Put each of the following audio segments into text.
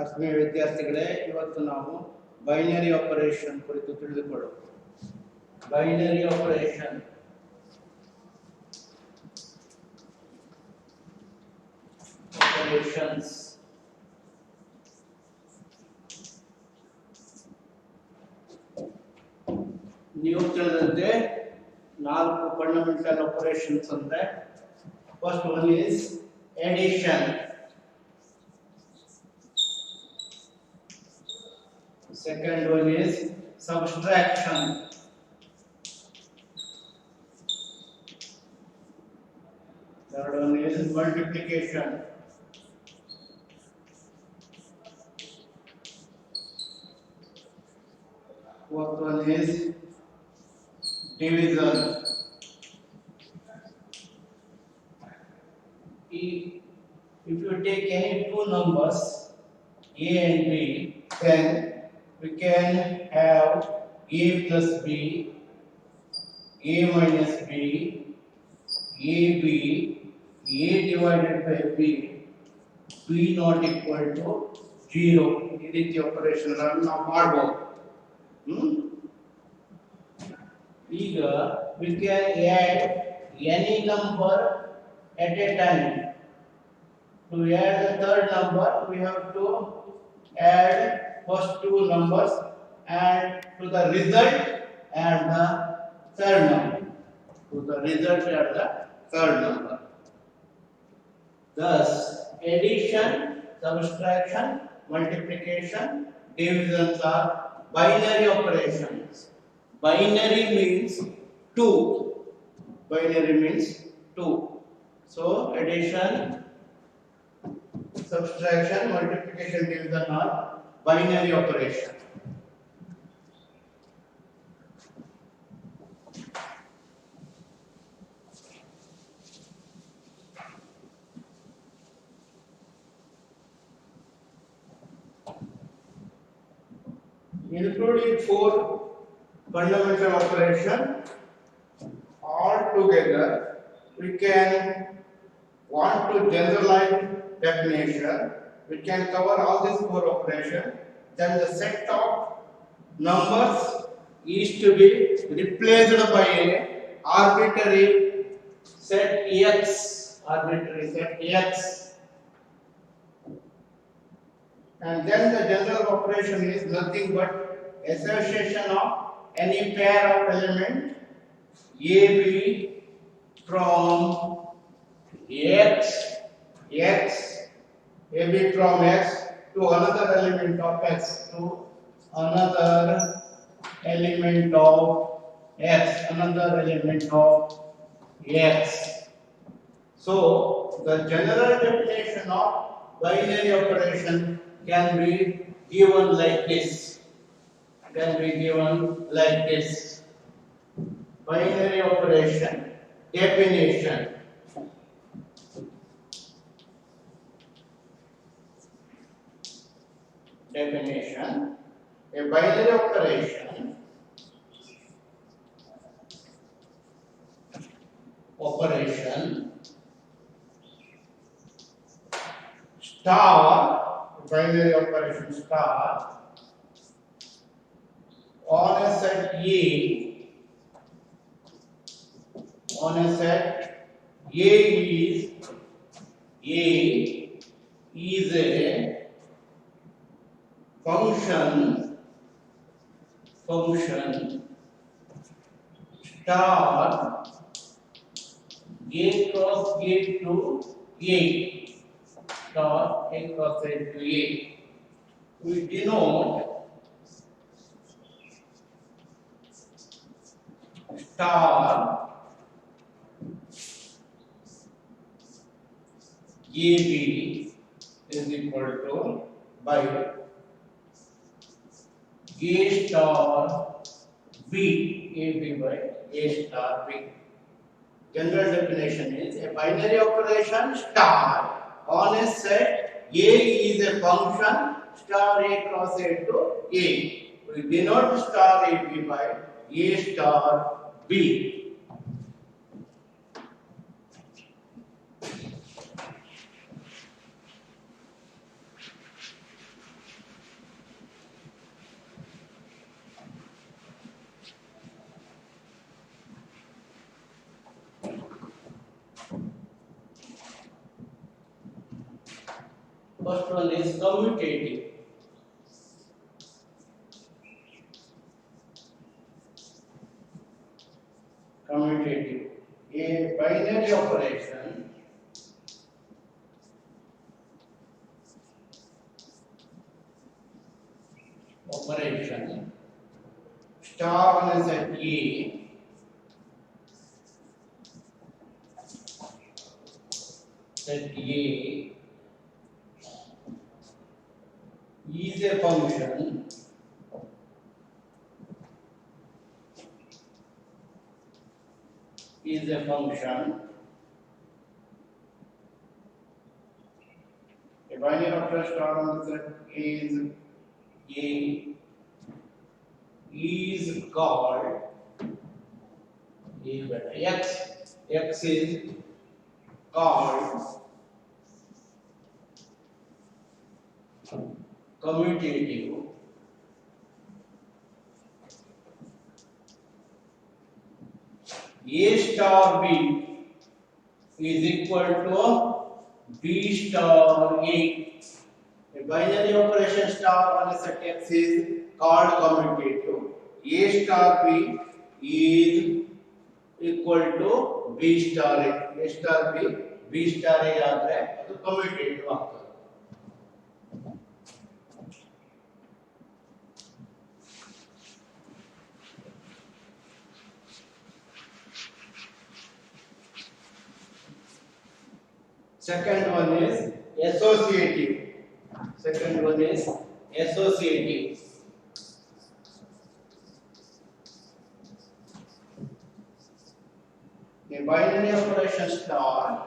ಆತ್ಮೀಯ ವಿದ್ಯಾರ್ಥಿಗಳೇ, ಇವತ್ತು ನಾವು ಬೈನರಿ ಆಪರೇಷನ್ ಕುರಿತು ತಿಳಿದುಕೊಳ್ಳೋಣ. ಬೈನರಿ ಆಪರೇಷನ್ ಆಪರೇಷನ್ಸ್ ನೀವು ತಿಳಿದಂತೆ 4 ಫಂಡಮೆಂಟಲ್ ಆಪರೇಷನ್ಸ್ ಅಂದ್ರೆ first one is addition, second one is subtraction, third one is multiplication, fourth one is division. If you take any two numbers a and b, then we can have a plus b, a minus b, ab, a divided by b, b not equal to 0. ಈ ರೀತಿ operation ಅನ್ನು ನಾವು ಮಾಡಬಹುದು. ಈಗ we can add any number at a time. To add the third number, we have to add first two numbers and to the result add the third number. To the result add the third number. Thus, addition, subtraction, multiplication, divisions are binary operations. Binary means 2. Binary means 2. So, addition, subtraction, multiplication, division are binary operation. Including 4 fundamental operations, all together we can want to generalize definition. We can cover all these 4 operations. Then the set of numbers is to be replaced by a arbitrary set x. Arbitrary set x. And then the general operation is nothing but association of any pair of element AB from x, AB from x to another element of x to another element of x, another element of x. So the general definition of binary operation can be given like this. Binary operation definition. A binary operation star, binary operation star on a set A, is a function star A cross A to A, star A cross A to A. We denote star AB is equal to by A star B, AB by A star B. General definition is a binary operation star on a set A is a function star A cross A to A. We denote star AB by A star B. First one is commutative. Commutative. A binary operation star on a set A is a function a binary operator star on the set A is called x is called commutative A star B is equal to B star A. A binary operation star on a set X is called commutative. A star B is equal to B star A. A star B, B star A ಆದರೆ ಅದು commutative ಆಗ್ತದೆ. Second one is associative. A binary operation star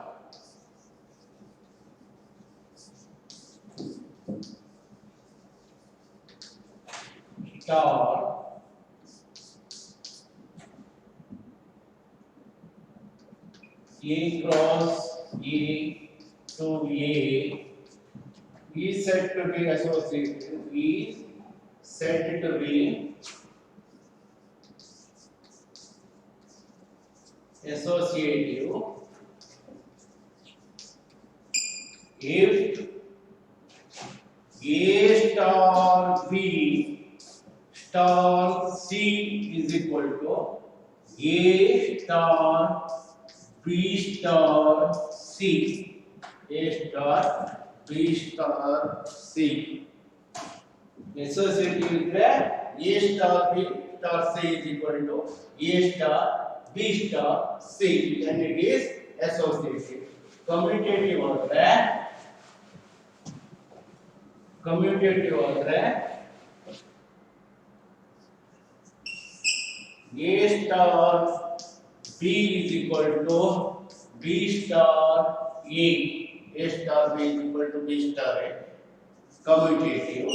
A cross A to A is said to be associative. If A star B star C is equal to A star B star C. A star B star C. Associative ಇದ್ರೆ A star B star C is equal to A star B star C. Then it is associative. Commutative ಆದ್ರೆ A star B is equal to B star A. A star B is equal to B star A. Commutative.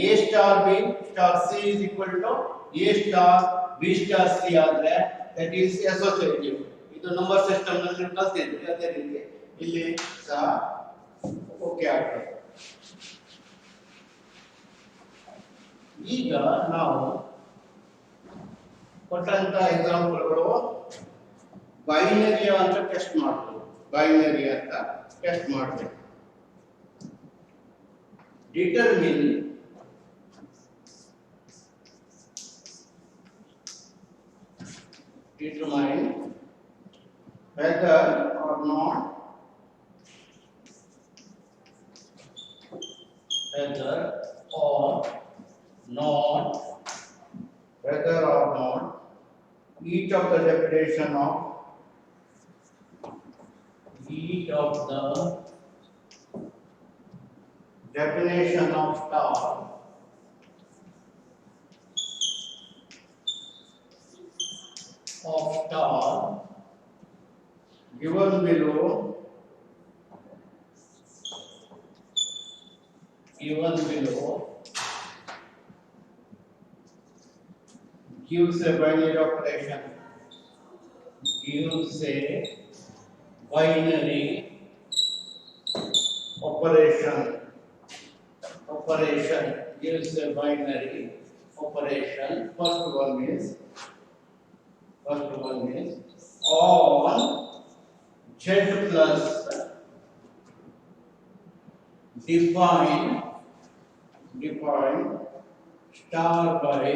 A star B star C is equal to A star B star C ಆದರೆ that is associative. ಇದು number system ನಲ್ಲಿ ಕಲ್ತಿದ್ವಿ ಅದೇ ರೀತಿ ಇಲ್ಲಿ ಸಹ okay ಆಗ್ತದೆ. ಈಗ ನಾವು ಕೊಟ್ಟಂತ ಎಕ್ಸಾಂಪಲ್ಗಳು ಬೈನರಿ ಅಂತ ಟೆಸ್ಟ್ ಮಾಡಬೇಕು. Determine whether or not each of the definition of star given below gives a binary operation. Gives a binary operation. First one is on Z plus define star by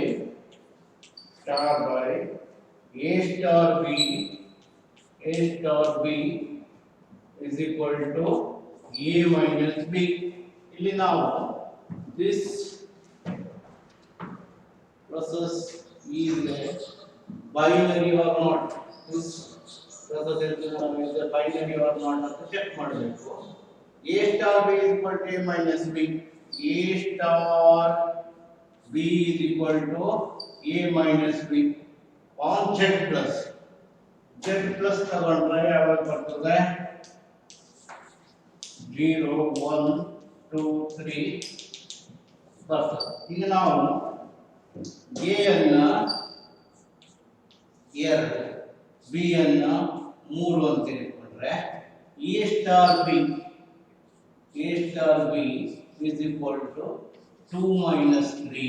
a star b is equal to a minus b. ಇಲ್ಲಿ ನಾವು this process is a binary or not, this process is a binary or not ಅಂತ check ಮಾಡಬೇಕು. a star b is equal to a minus b, a star b is equal to a minus b on z plus ತಗೊಂಡ್ರೆ ಯಾವಾಗ ಬರ್ತದೆ 0 1 2 3 ಬರ್ತದೆ. ಈಗ ನಾವು a ಅನ್ನ 2 b ಅನ್ನ 3 ಅಂತ ಇಟ್ಕೊಂಡ್ರೆ a star b is equal to 2 minus 3,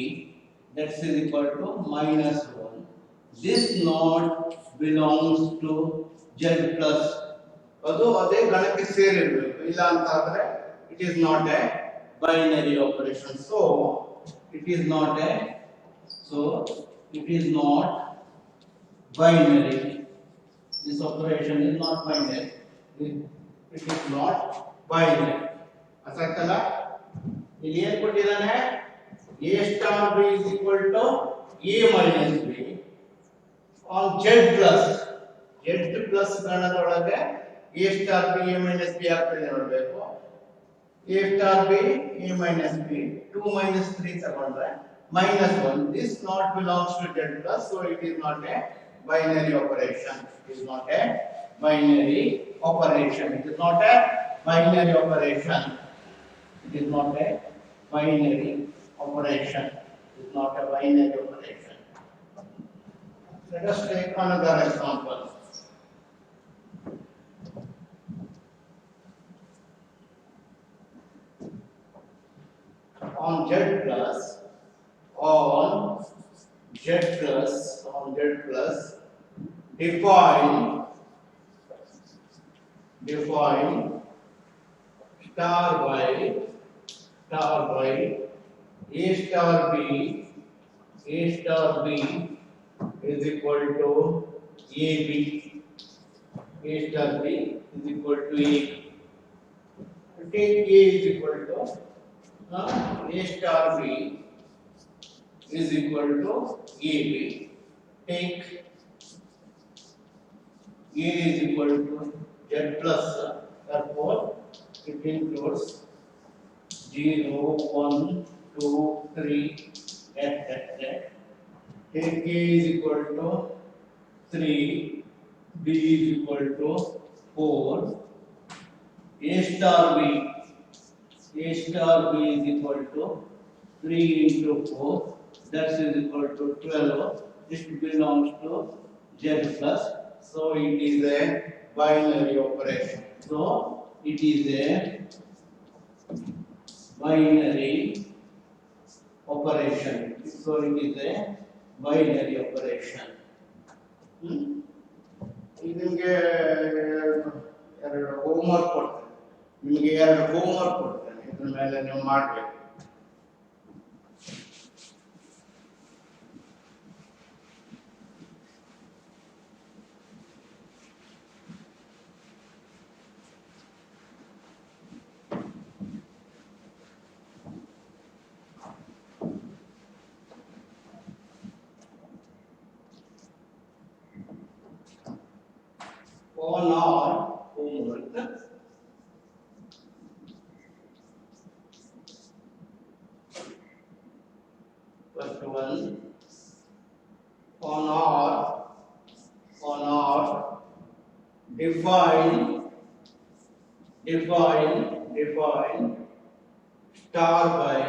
that is equal to minus 1. This not belongs to z plus. ಅದು ಅದೇ ಗಣಕ್ಕೆ ಸೇರಿರಬೇಕು, ಇಲ್ಲ ಅಂತ ಆದ್ರೆ it is not a binary operation. So it is not binary. This operation is not binary. It is not binary. ಅರ್ಥಾಯ್ತಲ್ಲ? ಇಲ್ಲಿ ಏನು ಕೊಟ್ಟಿದ್ದಾನೆ? a star b is equal to a minus b on z plus ಗಣದೊಳಗೆ a star b a minus b ಆಗ್ತದೆ ನೋಡಬೇಕು. a star b a minus b 2 minus 3 ತಗೊಂಡ್ರೆ minus 1. This not belongs to z plus, so it is not a binary operation. It is not a binary operation. It is not a binary operation. It is not a binary operation. It is not a binary operation. Let us take another example. On z plus define star by a star b is equal to ab. A star b is equal to ab. Take a is equal to a star b is equal to ab. Take a is equal to z plus, therefore it includes 0 1 2 3 etc. Take a is equal to 3, b is equal to 4. A star b is equal to 3 into 4, that is equal to 12. This belongs to z plus, so it is a binary operation. So it is a binary operation. So it is a binary operation. ನಿಮಗೆ ಎರಡು homework ಕೊಡ್ತೇನೆ, ಇದ್ರ ಮೇಲೆ ನೀವು ಮಾಡಬೇಕು. On our homework, first one, on our define star by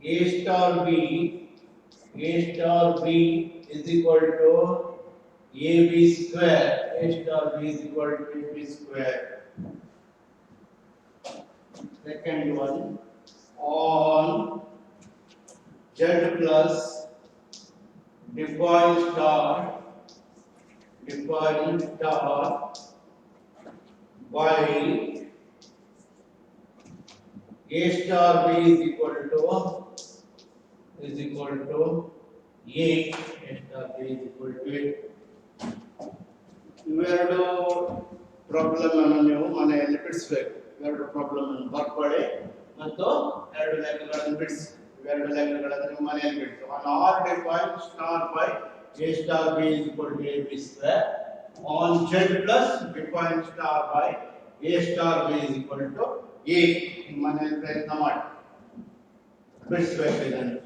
a star b is equal to ab square. A star b is equal to ab square. Second one, on z plus define star while A star B is equal to A star B is equal to 8. ಇವೆರಡು problem ಅನ್ನು ನೀವು ಮನೆಯಲ್ಲಿ ಬಿಡಿಸಬೇಕು. ಇವೆರಡು problem ಅನ್ನು ಬರ್ಕೊಳ್ಳಿ ಮತ್ತು ಎರಡು ಲೆಕ್ಕಗಳನ್ನು ಬಿಡಿಸಿ. ಇವೆರಡು ಲೆಕ್ಕಗಳನ್ನು ನೀವು ಮನೆಯಲ್ಲಿ ಬಿಡಿಸಿ. On R define star by A star B is equal to AB square. On Z plus define star by A star B is equal to A. ಮನೆಯಲ್ಲಿ ಪ್ರಯತ್ನ ಮಾಡಿ ಬಿಡಿಸಬೇಕು ಇದನ್ನು.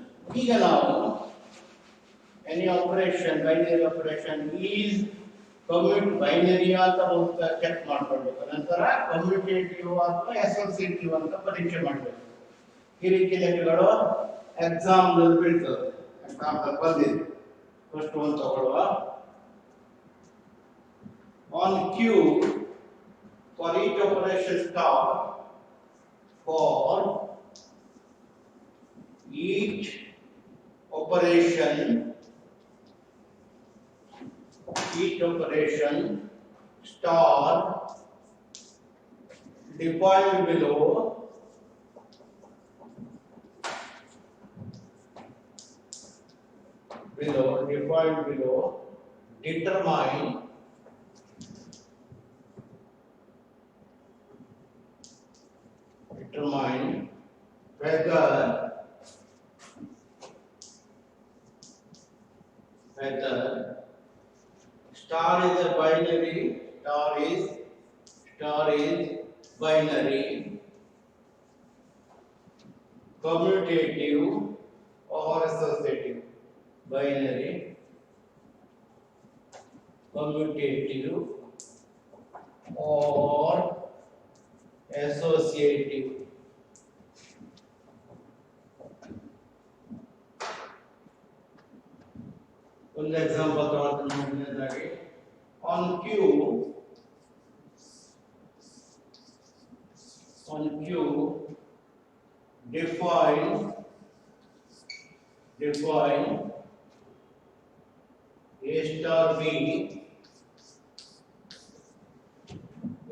ಈಗ ನಾವು any operation, binary operation is binary ಅಂತ check ಮಾಡ್ಕೊಳ್ಬೇಕು. ನಂತರ ಕಮ್ಯುಟೇಟಿವ್ ಅಥವಾ ಅಸೋಸಿಯೇಟಿವ್ ಅಂತ ಪರೀಕ್ಷೆ ಮಾಡಬೇಕು. ಈ ರೀತಿ ಲೆಕ್ಕಗಳು ಎಕ್ಸಾಮ್ ನಲ್ಲಿ ಬೀಳ್ತದೆ. ಎಕ್ಸಾಮ್ ನಲ್ಲಿ ಬಂದಿದೆ. ಫಸ್ಟ್ ಒಂದು ತಗೊಳ್ಳುವ. On Q for each operation star for each operation star defined below determine whether star is binary, commutative or associative. Binary, commutative or associative. ಒಂದು ಎಕ್ಸಾಂಪಲ್ ತಗೊಳ್ತೀನಿ. on Q define A star B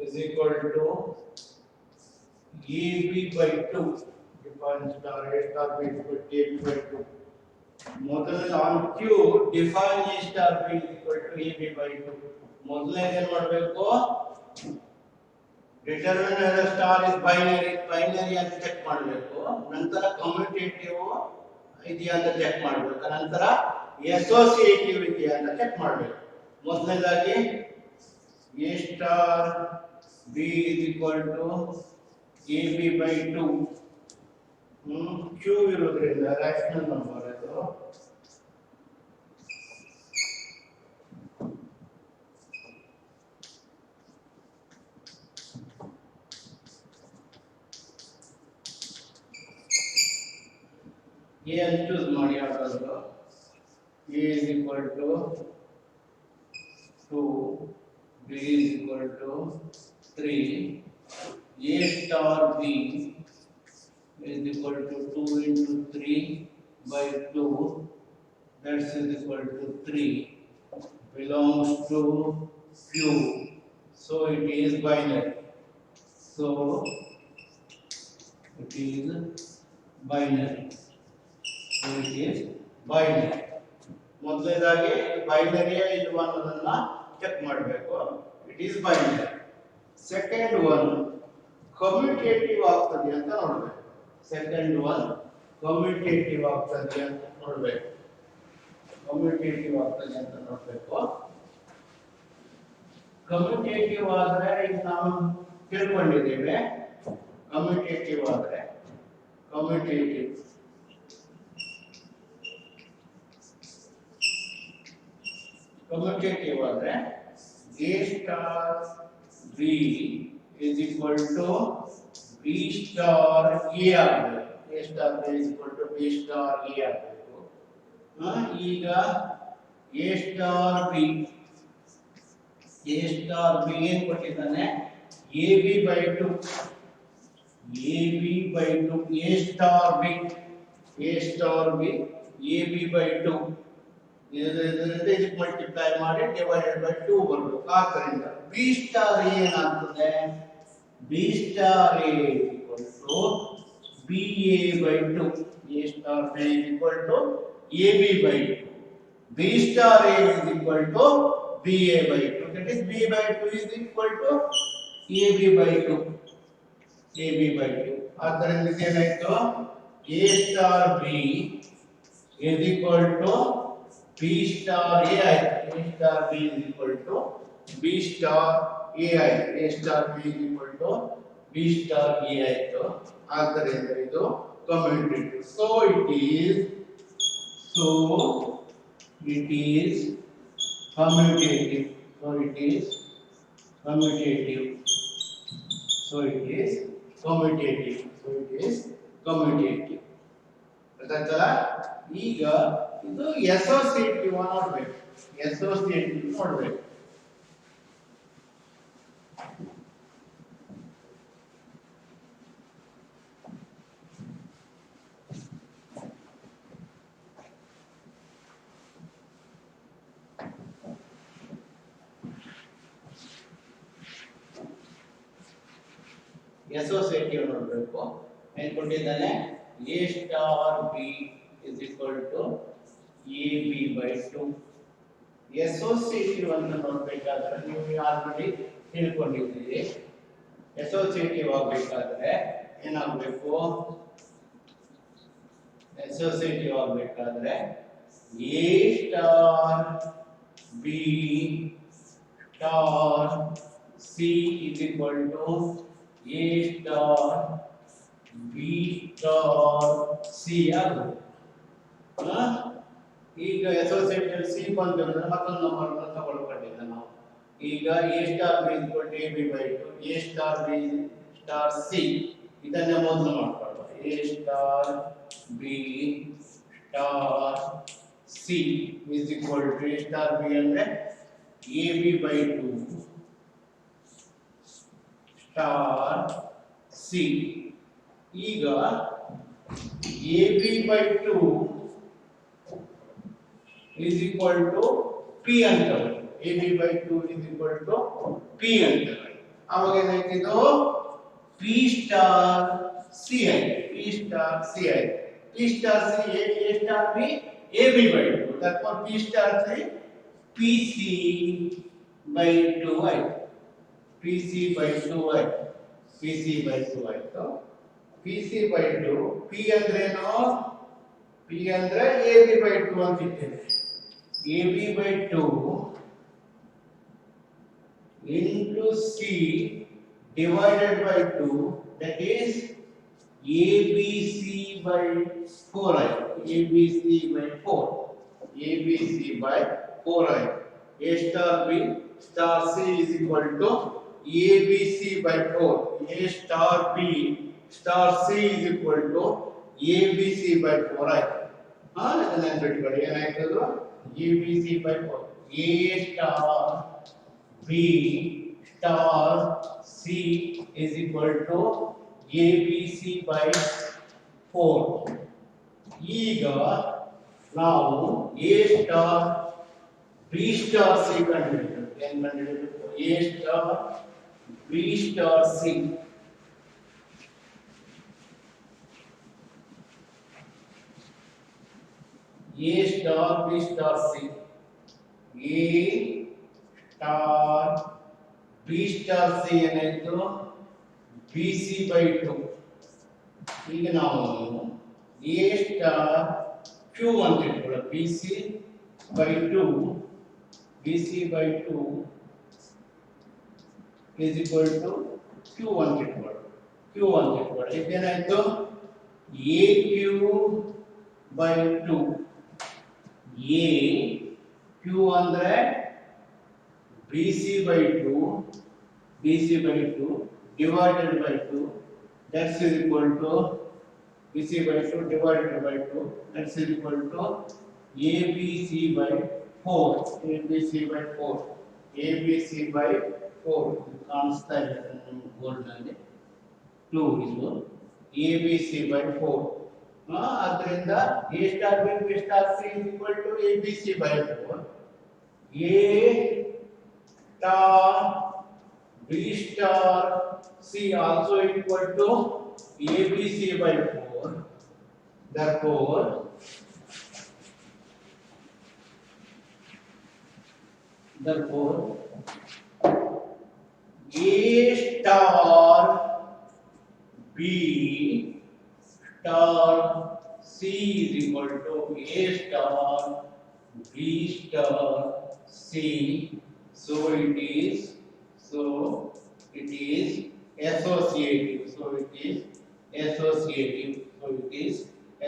is equal to AB by 2. Define star A star B is equal to AB by 2. ಮೊದಲನೇ on Q define A star B is equal to AB by 2. ಮೊದಲನೇ ಏನು ಮಾಡಬೇಕು? Determine whether star is binary ಅಂತ check ಮಾಡಬೇಕು. ನಂತರ commutative ಇದೆಯಾ ಅಂತ check ಮಾಡಬೇಕು. ನಂತರ ಅಸೋಸಿಯೇಟಿವ್ ಇದೆಯಾ ಅಂತ ಚೆಕ್ ಮಾಡಬೇಕು. ಮೊದಲನೇದಾಗಿ A star B is equal to AB by 2. Q ಇರೋದ್ರಿಂದ ರ್ಯಾಷನಲ್ ನಂಬರ್ ಅದು. A and choose ಮಾಡಿ ಯಾವ್ದಾದ್ರು. A is equal to 2, B is equal to 3, A star B is equal to 2 into 3 by 2, that is equal to 3, belongs to Q, so it is binary. So it is binary. ಮೊದಲನೇದಾಗಿ ಬೈನರಿಯ ಇಲ್ವಾ ಅನ್ನೋದನ್ನ check ಮಾಡಬೇಕು. It is binary. Second one commutative ಆಗ್ತದೆ ಅಂತ ನೋಡಬೇಕು. Commutative ಆದ್ರೆ ಈಗ ನಾವು ತಿಳ್ಕೊಂಡಿದ್ದೇವೆ. ಕಮ್ಯುಟೇಟಿವ್ ಆದ್ರೆ A star B is equal to B star A ಆಗಬೇಕು. A star B is equal to B star A ಆಗಬೇಕು. ಈಗ A star B ಏನು ಕೊಟ್ಟಿದ್ದಾನೆ? AB by 2. A star B AB by 2. ಇದಕ್ಕೆ ಮಲ್ಟಿಪ್ಲೈ ಮಾಡಿ ಡಿವೈಡೆಡ್ ಬೈ 2 ಬರಬೇಕು. ಆದ್ದರಿಂದ B star A ಏನಾಗ್ತದೆ, B star A equal to B A by 2, A star A equal to A B by 2, B star A is equal to B A by 2, that is b by 2 is equal to ab by 2, ab by 2. ಆದ್ದರಿಂದ ಇದೇನಾಯ್ತು, a star b is equal to b star a ಆಯ್ತು, a star b is equal to b star a ಆಯ್ತು, a star b is equal to b star a ಆಯ್ತು. ಆದ್ದರಿಂದ ಇದು commutative. So it is commutative. So it is commutative. So it is commutative. So it is commutative. ಗೊತ್ತಾಯ್ತಲ್ಲ? ಈಗ ಇದು associative ನೋಡ್ಬೇಕು, associative ನೋಡ್ಬೇಕು. Associative ನೋಡಬೇಕು. ಏನು ಕೊಟ್ಟಿದ್ದಾನೆ, A star B is equal to A B by 2. Associative ಅನ್ನು ನೋಡಬೇಕಾದ್ರೆ ನೀವು ಆಲ್ರೆಡಿ ತಿಳ್ಕೊಂಡಿದ್ದೀರಿ. ಅಸೋಸಿಯೇಟಿವ್ ಆಗಬೇಕಾದ್ರೆ ಏನಾಗಬೇಕು, ಅಸೋಸಿಯೇಟಿವ್ ಆಗಬೇಕಾದ್ರೆ A star B star C is equal to A star B star C ಆಗುತ್ತೆ. ಈಗ ಅಸೋಸಿಯೇಟಿವ್ ಸಿ ಬಂದ್ರೆ ಮತ್ತೊಂದು ನಂಬರ್ ತಗೊಳ್ಕೊಂಡಿದ್ದೆ ನಾವು. ಈಗ A star B is equal to AB by 2, A star B star C ಇದನ್ನೇ ಮೊದಲು ಮಾಡ್ಕೊಳ್ಳೋಣ. A star B star C is equal to A star B ಅಂದ್ರೆ AB by 2 star C. ಈಗ AB by 2 is equal to P ಅಂತ ಬರುತ್ತೆ. AB by 2 is equal to P ಅಂತ ಬರುತ್ತೆ. ಆವಾಗ ಏನಾಯ್ತು, ಇದು P star C ಆಯ್ತು, P star C ಆಯ್ತು. P star C A star B AB by 2, therefore P star C PC by 2 ಆಯ್ತು, PC by 2 ಆಯ್ತು, PC by 2 ಆಯ್ತು. PC by 2, P ಅಂದ್ರೇನು, P ಅಂದ್ರೆ AB by 2 ಅಂತ ಇದ್ದೇವೆ. AB by 2 into C divided by 2, that is ABC by 4 ಆಯ್ತು, ABC by 4, ABC by 4 ಆಯ್ತು. A star B star C is equal to ABC by 4, A star B star C is equal to ABC by 4 ಆಯ್ತು. ಇದನ್ನ ನೆನಪಿಟ್ಕೊಳ್ಳಿ, ಏನಾಯ್ತದು, ABC by 4, A star B star C is equal to ABC by 4. ಈಗ ನಾವು A star B star C ಕಂಡುಹಿಡಿಯಬೇಕು. ಏನು ಕಂಡುಹಿಡಿಯಬೇಕು, A star B star C A star B star C, A star B star C ಏನಾಯ್ತು, BC by 2. ಈಗ ನಾವು A star Q ಅಂತ ಇಟ್ಕೊಳ್ಳೋಣ, BC by 2, BC by 2 is equal to Q ಅಂತ ಇಟ್ಕೊಳ್ಳೋಣ, Q ಅಂತ ಇಟ್ಕೊಳ್ಳೋಣ. ಇದೇನಾಯ್ತು, AQ by 2, A Q ಅಂದ್ರೆ BC by 2, BC by 2 divided by 2, that's is equal to BC by 2 divided by 2, that's is equal to ABC by 4, ABC by 4, ABC by 4 ಕಾಣಿಸ್ತಾ ಇದೆ board ನಲ್ಲಿ, 2 ಇದು ABC by 4, ಅದರಿಂದ A star B B star C is equal to ABC by 4. A star B star C also equal to ABC by 4. Therefore, A star B star C is equal to A star B star C. So it is associative. So it is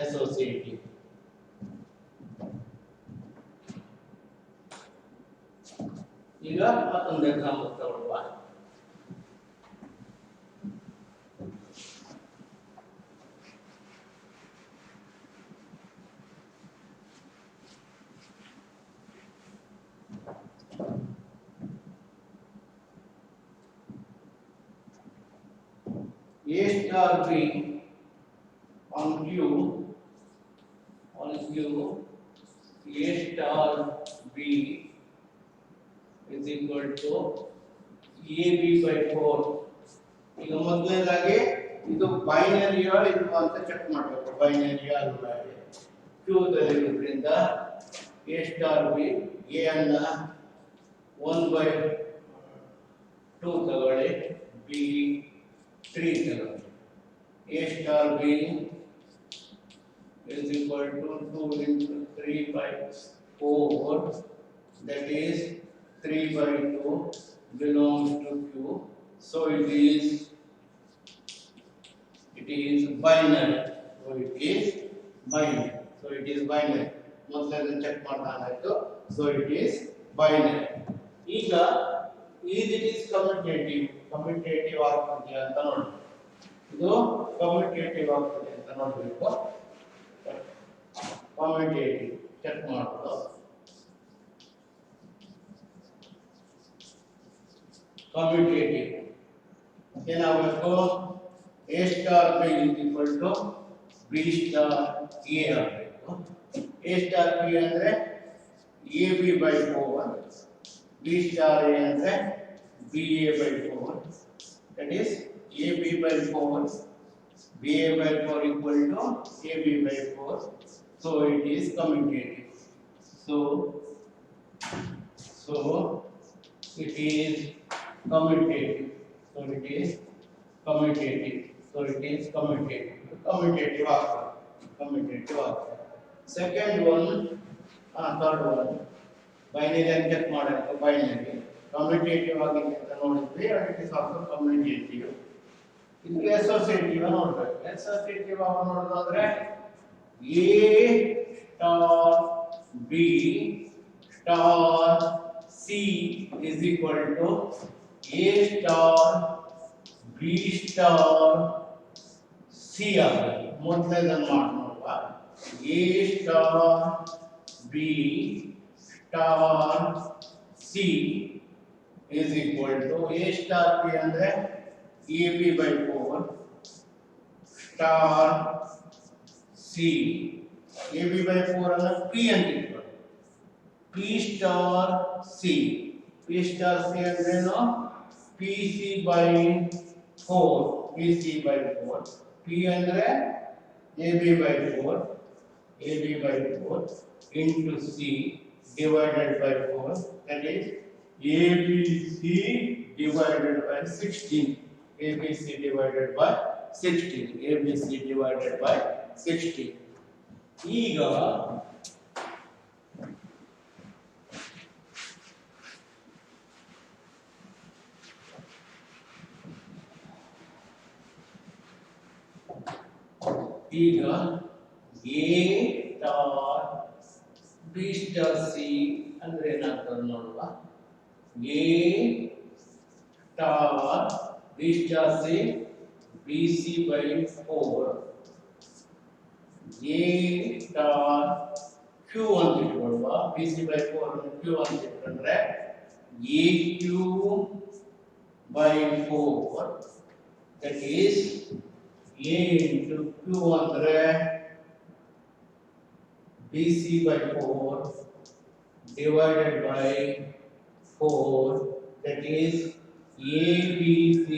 associative. ಈಗ ಮತ್ತೊಂದು example ತಗೊಳ್ಳುವ. A star B on Q, A star B is equal to AB by 4. ಈಗ ಮೊದಲನೇದಾಗಿ ಇದು ಬೈನರಿಯೋ ಇದು ಅಂತ check ಮಾಡಬೇಕು. ಬೈನರಿಯೋ ಅಲ್ಲ, Q ದಲ್ಲಿರೋದ್ರಿಂದ A star B A ಅನ್ನ 1/2 ತಗೊಳ್ಳಿ, B 3 ತಗೊಳ್ಳಿ. A star B is equal to 2 into 3 by 4, that is 3/2 belongs to Q. So it is binary. So it is binary. ಮೊದಲನೇ ಚೆಕ್ ಮಾಡಲಾಯಿತು. So it is binary. ಈಗ is it is commutative ಆಗ್ತದೆ ಅಂತ ನೋಡಿ. ಇದು commutative ಆಗ್ತದೆ ಅಂತ ನೋಡಬೇಕು. commutative ಚೆಕ್ ಮಾಡೋದು. commutative ಏನಾಗಬೇಕು? A star B is equal to B star A ಆಗಬೇಕು. A star B ಅಂದ್ರೆ AB by 4, B star A ಅಂದ್ರೆ BA by 4, that is AB by 4, BA by 4 equal to AB by 4. So it is commutative. So it is commutative. Commutative ಆಗ್ತದೆ. Second one, third one, binary ಅಂತ check ಮಾಡಬೇಕು. binary commutative ಆಗಿದೆ ಅಂತ ನೋಡಿದ್ವಿ. it is also commutative. ಇದು associative ನೋಡಬೇಕು. associative ಆಗಿ ನೋಡೋದಾದ್ರೆ A star B star C is equal to A star B star C ಆಗಿದೆ. ಮೊದಲನೇದನ್ನು ನೋಡುವ. A star B star C is equal to A star B ಅಂದ್ರೆ AB by 4 star C, AB by 4 ಅನ್ನ P ಅಂತ ಇಟ್ಕೊಳ್ಳಿ. P star C ಅಂದ್ರೇನು? PC by 4, P ಅಂದ್ರೆ AB by 4 into C divided by 4, that is ABC divided by 16. ABC divided by 16. ಈಗ A star B star C ಅಂದ್ರೆ ಏನಾಗ್ತದೆ ನೋಡುವ. A star B star C BC by 4, A star Q ಅಂತ ಇಟ್ಕೊಳ್ಳುವ. BC by 4 ಅನ್ನು Q ಅಂತ ಇಟ್ಕೊಂಡ್ರೆ AQ by 4, that is A into Q ಅಂದ್ರೆ BC by 4 divided by 4, that is ABC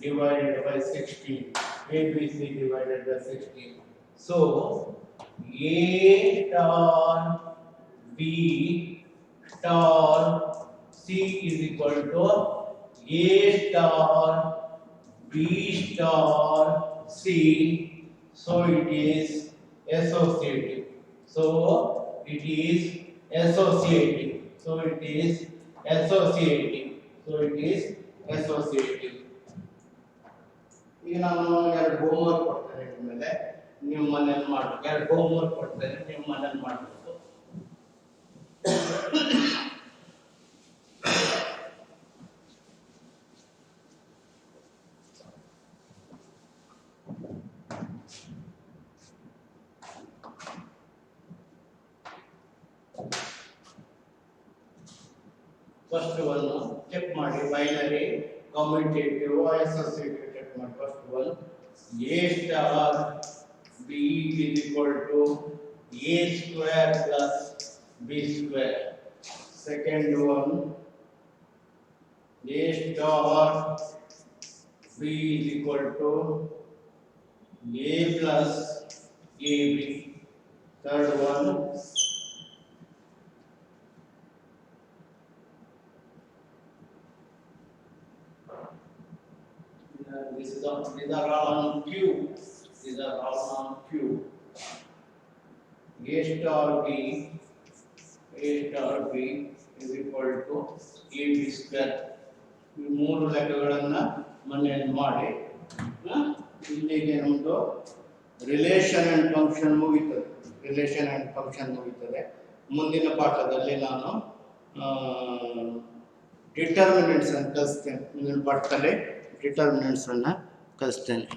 divided by 16. ABC divided by 16. So A star B star C is equal to A star B star C. So it is associative. So it is associative. So it is associative. So it is associative. ಈಗ ನಾನು ಎರಡು homework ಕೊಡ್ತೇನೆ ನಿಮಗೆ, ನೀವು ಮನೇಲಿ ಮಾಡಬೇಕು. ಎರಡು homework ಕೊಡ್ತೇನೆ, ನೀವು ಮನೇಲಿ ಮಾಡಬೇಕು. ಫಸ್ಟ್ ಒನ್ ಚೆಕ್ ಮಾಡಿ, ಬೈನರಿ ಕಮ್ಯುಟೇಟಿವ್ ಅಸೋಸಿಯೇಟಿವ್ ಚೆಕ್ ಮಾಡಿ. First one A star B is equal to A square plus B square. Second one, A star B is equal to A plus AB. Third one, these are all on Q. These are all on Q. A star B is equal to AB square. ಈ ಮೂರು ಲೆಕ್ಕಗಳನ್ನ ಮನೆಯಲ್ಲಿ ಮಾಡಿ. ಇಲ್ಲಿಗೆ ನಮ್ಮದು relation and function ಮುಗಿತದೆ. Relation and function ಮುಗಿತದೆ. ಮುಂದಿನ ಪಾಠದಲ್ಲಿ ನಾನು ಡಿಟರ್ಮಿನೆಂಟ್ಸ್ ಅನ್ನು ಕಲಿಸ್ತೇನೆ. ಮುಂದಿನ ಪಾಠದಲ್ಲಿ ಡಿಟರ್ಮಿನೆಂಟ್ಸ್ ಅನ್ನು ಕಲಿಸ್ತೇನೆ.